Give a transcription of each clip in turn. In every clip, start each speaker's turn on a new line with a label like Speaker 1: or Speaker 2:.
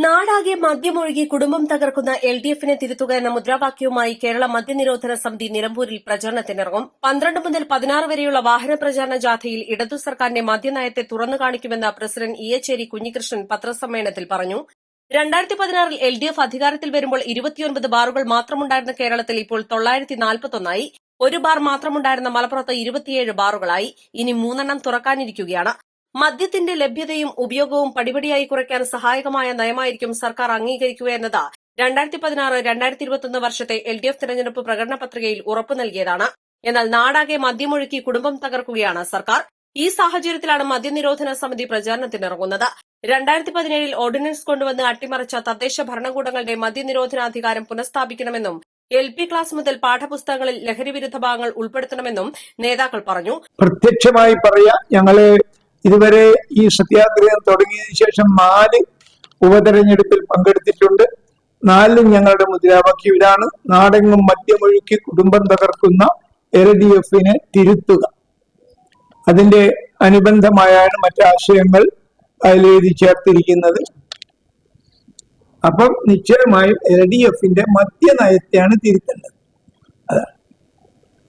Speaker 1: നാടാകെ മദ്യമൊഴുകി കുടുംബം തകർക്കുന്ന LDFനെ തിരുത്തുക എന്ന മുദ്രാവാക്യവുമായി കേരള മദ്യനിരോധന സമിതി നിലമ്പൂരിൽ പ്രചാരണത്തിനിറങ്ങും. 12 മുതൽ 16 വരെയുള്ള വാഹന പ്രചാരണ ജാഥയിൽ ഇടതു സർക്കാരിന്റെ മദ്യനയത്തെ തുറന്നു കാണിക്കുമെന്ന് പ്രസിഡന്റ് ഇയച്ചേരി കുഞ്ഞികൃഷ്ണൻ പത്രസമ്മേളനത്തിൽ പറഞ്ഞു. 2016 LDF അധികാരത്തിൽ വരുമ്പോൾ 29 ബാറുകൾ മാത്രമുണ്ടായിരുന്ന കേരളത്തിൽ ഇപ്പോൾ 941 ഒരു ബാർ മാത്രമുണ്ടായിരുന്ന മലപ്പുറത്ത് 27 ബാറുകളായി. ഇനി 3 തുറക്കാനിരിക്കുകയാണ്. മദ്യത്തിന്റെ ലഭ്യതയും ഉപയോഗവും പടിപടിയായി കുറയ്ക്കാൻ സഹായകമായ നയമായിരിക്കും സർക്കാർ അംഗീകരിക്കുക എന്നത് 2016-2021 വർഷത്തെ LDF തെരഞ്ഞെടുപ്പ് പ്രകടന പത്രികയിൽ ഉറപ്പു നൽകിയതാണ്. എന്നാൽ നാടാകെ മദ്യമൊഴുക്കി കുടുംബം തകർക്കുകയാണ് സർക്കാർ. ഈ സാഹചര്യത്തിലാണ് മദ്യനിരോധന സമിതി പ്രചാരണത്തിനിറങ്ങുന്നത്. 2017 ഓർഡിനൻസ് കൊണ്ടുവന്ന് അട്ടിമറിച്ച തദ്ദേശ ഭരണകൂടങ്ങളുടെ മദ്യനിരോധനാധികാരം പുനഃസ്ഥാപിക്കണമെന്നും LP ക്ലാസ് മുതൽ പാഠപുസ്തകങ്ങളിൽ ലഹരിവിരുദ്ധ ഭാഗങ്ങൾ ഉൾപ്പെടുത്തണമെന്നും നേതാക്കൾ പറഞ്ഞു.
Speaker 2: പ്രത്യക്ഷമായി പറയാം, ഞങ്ങള് ഇതുവരെ ഈ സത്യാഗ്രഹം തുടങ്ങിയതിനു ശേഷം 4 ഉപതെരഞ്ഞെടുപ്പിൽ പങ്കെടുത്തിട്ടുണ്ട്. 4 ഞങ്ങളുടെ മുദ്രാവാക്യം ഇതാണ്: നാടെങ്ങും മദ്യമൊഴുക്കി കുടുംബം തകർക്കുന്ന LDFനെ തിരുത്തുക. അതിന്റെ അനുബന്ധമായാണ് മറ്റാശയങ്ങൾ അതിലെഴുതി ചേർത്തിരിക്കുന്നത്. അപ്പം നിശ്ചയമായും LDFന്റെ മദ്യനയത്തെയാണ് തിരുത്തേണ്ടത്. അതാണ്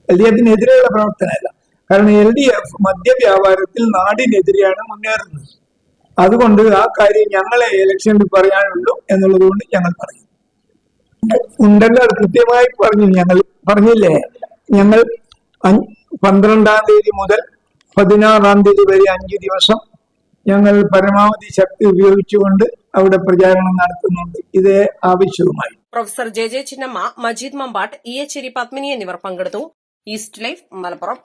Speaker 2: LDFനെതിരെയുള്ള പ്രവർത്തനമല്ല. കാരണം LDF മദ്യവ്യാപാരത്തിൽ നാടിനെതിരെയാണ് മുന്നേറുന്നത്. അതുകൊണ്ട് ആ കാര്യം ഞങ്ങളെ ഇലക്ഷനിൽ പറയാനുള്ളൂ എന്നുള്ളത് കൊണ്ട് ഞങ്ങൾ പറയും. ഉണ്ടല്ലോ, അത് കൃത്യമായി പറഞ്ഞു. ഞങ്ങൾ പറഞ്ഞില്ലേ, ഞങ്ങൾ 12-ാം തീയതി മുതൽ 16-ാം തീയതി വരെ 5 ദിവസം ഞങ്ങൾ പരമാവധി ശക്തി ഉപയോഗിച്ചുകൊണ്ട് അവിടെ പ്രചാരണം നടത്തുന്നുണ്ട്. ഇതേ ആവശ്യവുമായി
Speaker 1: പ്രൊഫസർ JJ ചിന്നമ്മ, മജീദ് മമ്പാട്ട്, ഇയച്ചേരി പത്മിനി എന്നിവർ പങ്കെടുത്തു. East life, Malappuram.